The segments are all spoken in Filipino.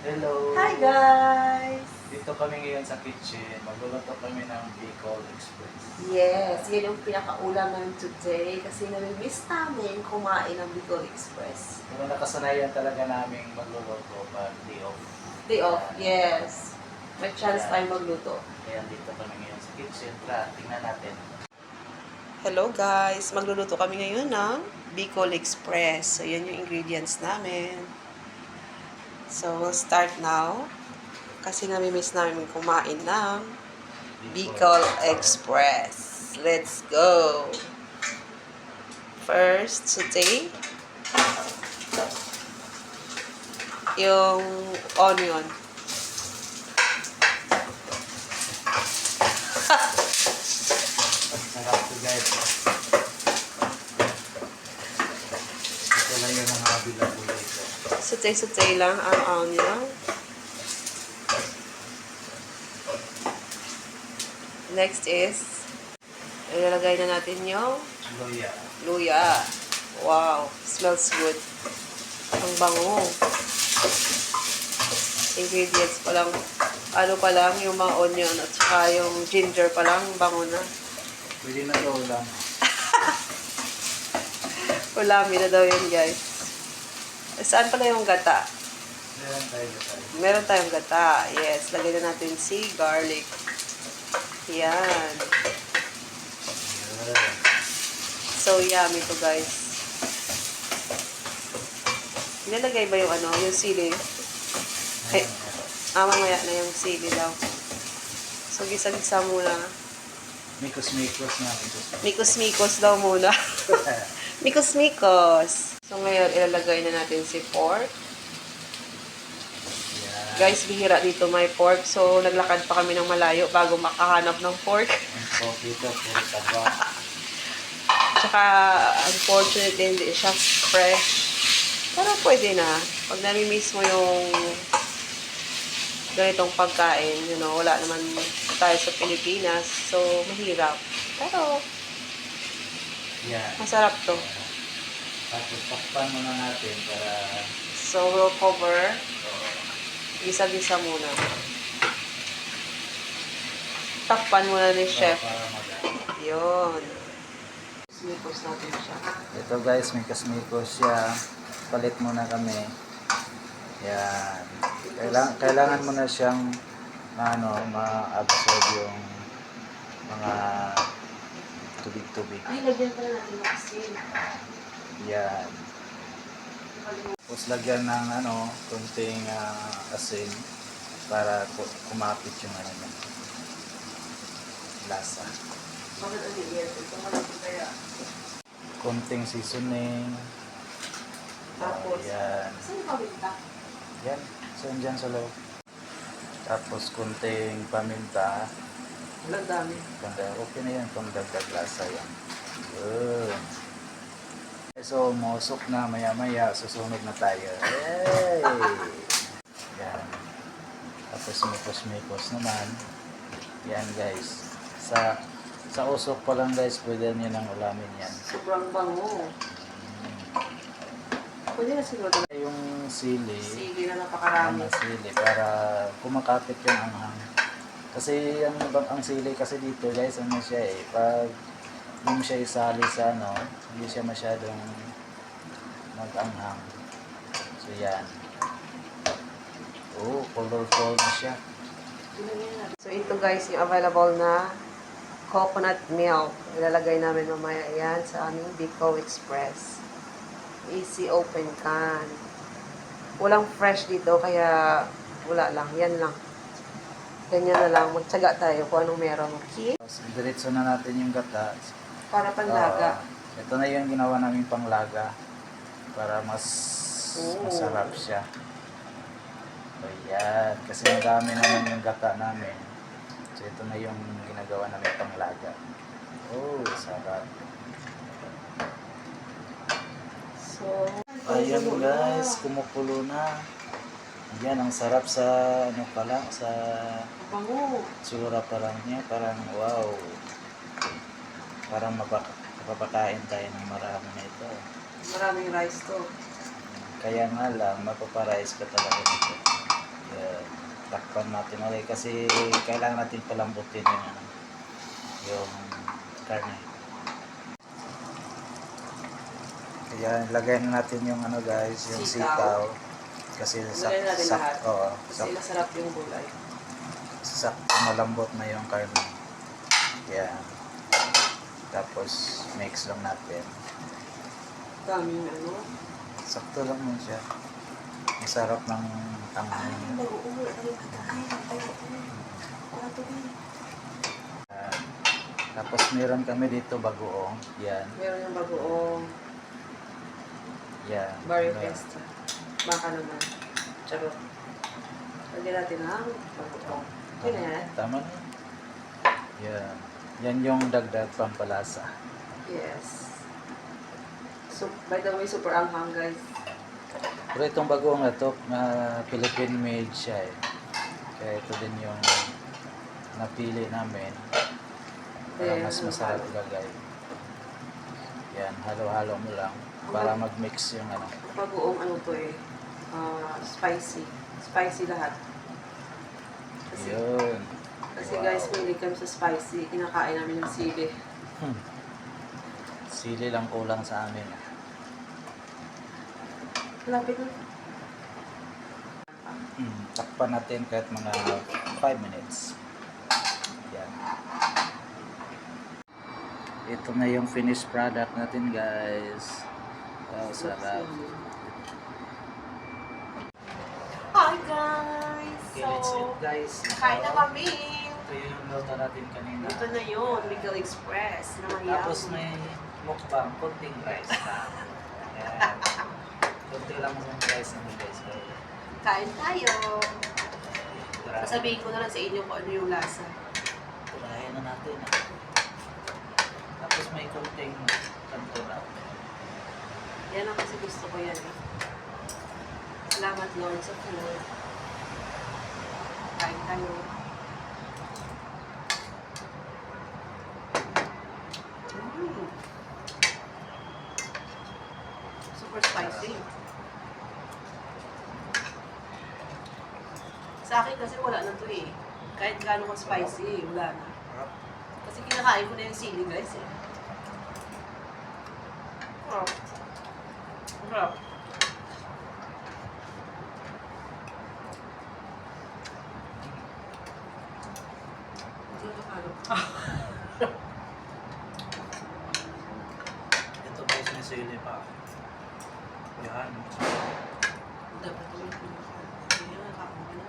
Hello! Hi guys! Dito kami ngayon sa kitchen. Magluluto kami ng Bicol Express. Yes, yan yung pinakaulam namin today kasi nami-miss namin kumain ng Bicol Express. Pero nakasanayan talaga namin magluluto pag day off. Day off, yes. May chance tayo magluto. Kaya dito kami ngayon sa kitchen. Tara, tingnan natin. Hello guys! Magluluto kami ngayon ng Bicol Express. So, yan yung ingredients namin. So, we'll start now. Kasi nami-miss namin kumain ng Bicol Express. Let's go! First, saute yung onion. Sarap to guys. Ito lang yung mga available ito. Saute lang ang onion. Next is, ilalagay na natin yung Luya. luya. Wow, smells good. Ang bango. Ingredients pa lang, ano pa lang, yung mga onion at saka yung ginger pa lang, bango na. Pwede na ito ulam. Ulami na daw yun, guys. Saan pala yung gata? Meron tayo tayo. Meron tayong gata. Yes, lagay na natin si garlic. Yan. So, yummy to, guys. Nilalagay ba yung ano, yung sili? Ay, mamaya na yung sili daw. So, gisa-gisa muna. Mikos-mikos na. Mikos-mikos daw muna. Mikos-mikos. So, ngayon, ilalagay na natin si pork. Yan. Guys, bihira dito may pork. So, naglakad pa kami ng malayo bago makahanap ng pork. Ang pork dito, puro taba. Tsaka, unfortunately, hindi siya fresh. Pero pwede na. Pag nami-miss mo yung ganitong pagkain, you know, wala naman tayo sa Pilipinas. So, mahirap. Pero, Yan. masarap to. Tapos takpan muna natin para So, we'll cover. Gisa-gisa muna. Takpan muna ni chef. para Yun. Smikos natin siya. ito guys, may kasmikos siya. Palit muna kami. Yan. Kailangan mo na siyang ma-absorb yung mga tubig-tubig. Ay, lagyan pala natin ng asin. Yan. Tapos lagyan ng kunting asin para kumapit yung lasa. Bakit ano yan? Ito malapit kaya. Kunting seasoning. Tapos, Yan. saan yung paminta? Yan. So, dyan sa loob. Tapos kunting paminta. Wala dami. Okay na yan kung dagdag lasa yan. Good. So, musok na maya-maya. Susunod na tayo. Yay! Yan. Tapos mikos-mikos naman. Yan guys. Sa usok pa lang guys, pwede nyo nang ulamin yan. Sobrang bango. Pwede na siguro Yung sili. sili na napakarami. Sili para kumakapit yung anghang. Kasi ang sili kasi dito guys, ano siya pag hindi mo siya isali sa hindi siya masyadong mag-anghang. So yan. Oh, colorful na siya. So ito guys, yung available na coconut milk. Ilalagay namin mamaya yan sa aming Bicol Express. Easy open can. Walang fresh dito, kaya wala lang. Yan lang. Ganyan na lang. Magtsaga tayo kung anong meron. Okay? Tapos diretso na natin yung gata. Para panlaga. Ito na yung ginawa namin panglaga para mas masarap siya. So yan. Kasi madami naman yung gata namin. So ito na yung ginagawa namin panglaga. Oh, sarap. So, Ayan guys, kumukulo na. Yan, ang sarap sa sa bango. tsura pa lang niya. Parang wow. Parang mapapakain tayo ng marami na ito. Maraming rice to. Kaya nga lang, mapaparais ka talaga nito. Takpan natin ulit kasi kailangan natin palambutin yung karne. Ayan, lagay na natin yung ano guys, yung sitaw. Kasi Lagay natin lahat. oo, Kasi masarap yung gulay. sakto malambot na yung karne. Ayan. Tapos mix lang natin. Daming ano. Sakto lang yun siya. Masarap ng tanghali. Ayan. Tapos meron kami dito bagoong. Yan. Meron yung bagoong Yan. Barrio Ayan. Fiesta. Baka naman. Charot. Lagyan natin ang bagoong. Yun na yan. Tama na. Yan. Yan yung dagdag pampalasa. Yes. So, by the way, super anghang guys. Pero itong bagoong na to, Philippine made siya eh. Kaya ito din yung napili namin para mas masarap lagay. Yan, halo-halo mo lang para mag-mix yung ano. Bagoong ano to eh. Spicy. Spicy lahat. Yun. Kasi Wow. guys, mahilig kami sa spicy. Kinakain namin yung sili. Sili lang kulang sa amin. Lapit na. Takpan natin kahit mga 5 minutes. Yan. Ito na yung finished product natin guys. Wow, sarap. Hi guys! Okay, let's eat guys. kain na kami. Ito yung luto natin kanina. Ito na yun, Miguel Express. Na mayam. Tapos may mukbang, kunting rice na. Ayan. Kunti lang yung rice namin guys. Kain tayo. Grabe. Sasabihin ko na lang sa inyo kung ano yung lasa. Turahin na natin. Tapos may kunting kantura. Yan ang kasi gusto ko yan. Salamat Lord sa food. Kain tayo. Super spicy. Sa akin kasi wala na to eh. Kahit gaano ka spicy, wala na. Kasi kinakain ko na yung sili guys eh. Oh. Sarap. Hindi na nakalo. Ito guys, may sili pa. Yan. Dapat naman pinakain. Hindi na nakakain na.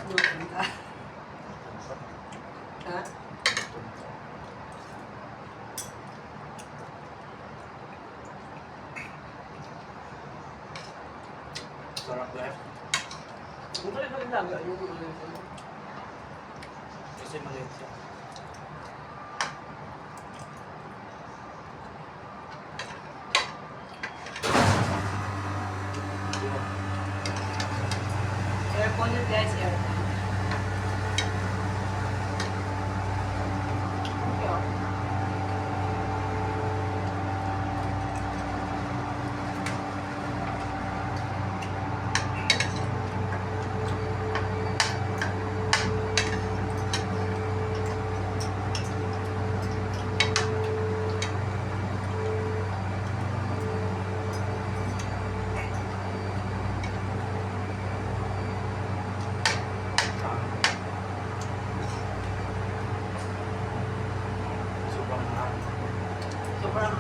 Nagpunta. Ha? Sarap guys. Ang galing ko yung laga. Yung ulit ko. Kasi maliit siya. Aircon yun guys, aircon. Okay. Sobrang mahal. Sobrang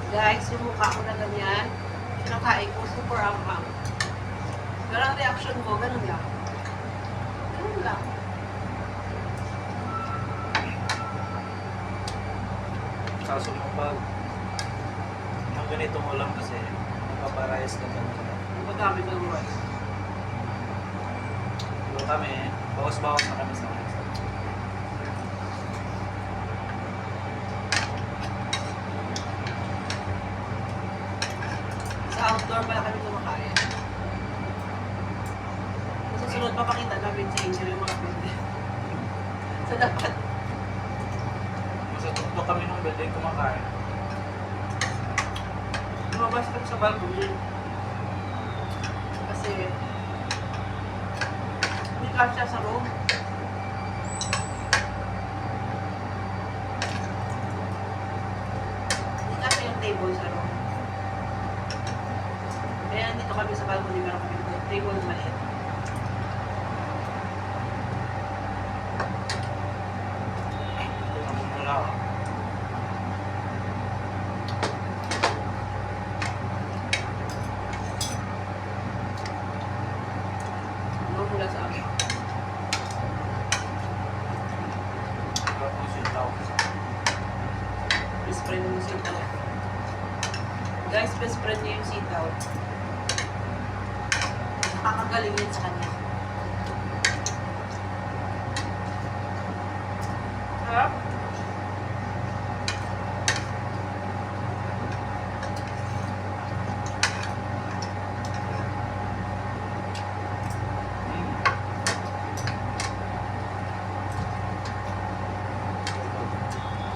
guys, yung mukha ko na ganyan, kinakain ko, super anghang. Pero ang reaction ko, ganun lang. Ganun lang. Kaso mo pag yung ganitong ulam kasi paparayas ka pa naman. Ang madami ko ng rice. Pero kami, bawas-bawas na kami sa rice. Sa outdoor pala kami kumakain. Sa susunod papakita namin sa Angel yung mga pwede. So dapat, Sa Dito kami nung building kumakain. Lumabas kami sa balcony. Kasi, hindi kasya sa room. Hindi kasya yung table sa room. Kaya dito kami sa balcony, meron kami table na maliit. Wala ako. Ano mula sa amin? Tapos yung tao. Best friend mo sitaw. Guys, best friend niya yung sitaw. Nakakagaling yun sa kanya. Sarap?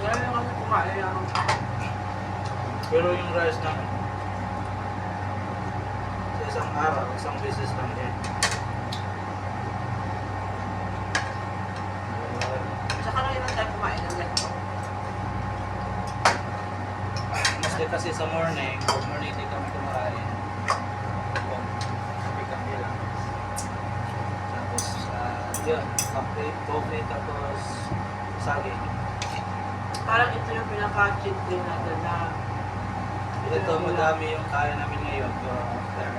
Wala yung kasi kumain yung Pero yung rice namin, sa isang araw, isang beses lang din. Saka lang yung tayo kumain ng ganito. Mostly kasi sa morning, pag morning hindi kami kumakain. Kami lang. Tapos, yun, coffee, tapos saging. Parang ito yung pinaka-cheat day natin na Ito madami yung kaya namin ngayon. Pero after,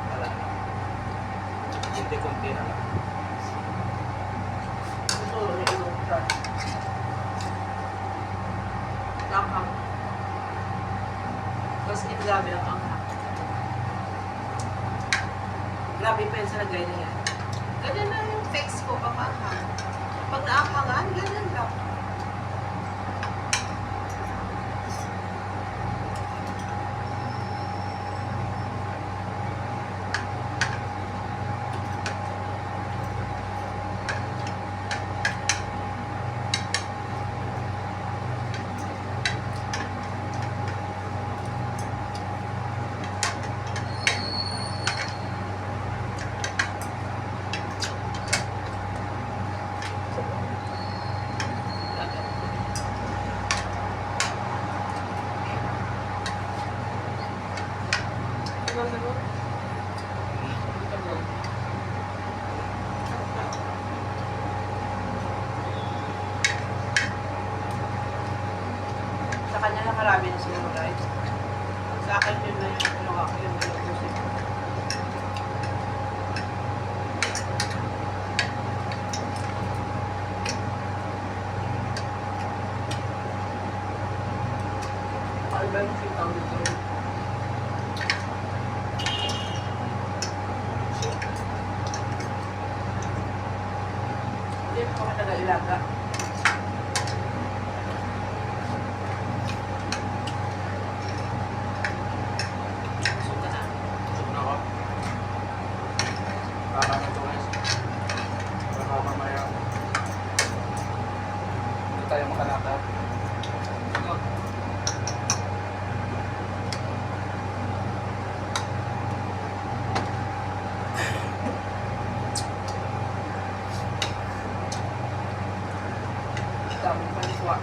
wala na. Kunti-kunti na lang. gusto na yung shot. Langhang. Tapos ito grabe ang anghang. Grabe pa yun sa lagay na yan. Ganyan na yung face ko pag maanghang. Pag naanghangan, ganyan lang. Sa kanya nakarami na sila mag-ride. Sa akin yun na yung ano ako, yun na yung music. Alba yung sitaw dito. Hindi ko kami taga-ilaga. Suka na. Busog na ako. Kakain ito guys. Baka mamaya. Hindi tayo makalakad. Go. Dami pa ni Suwa.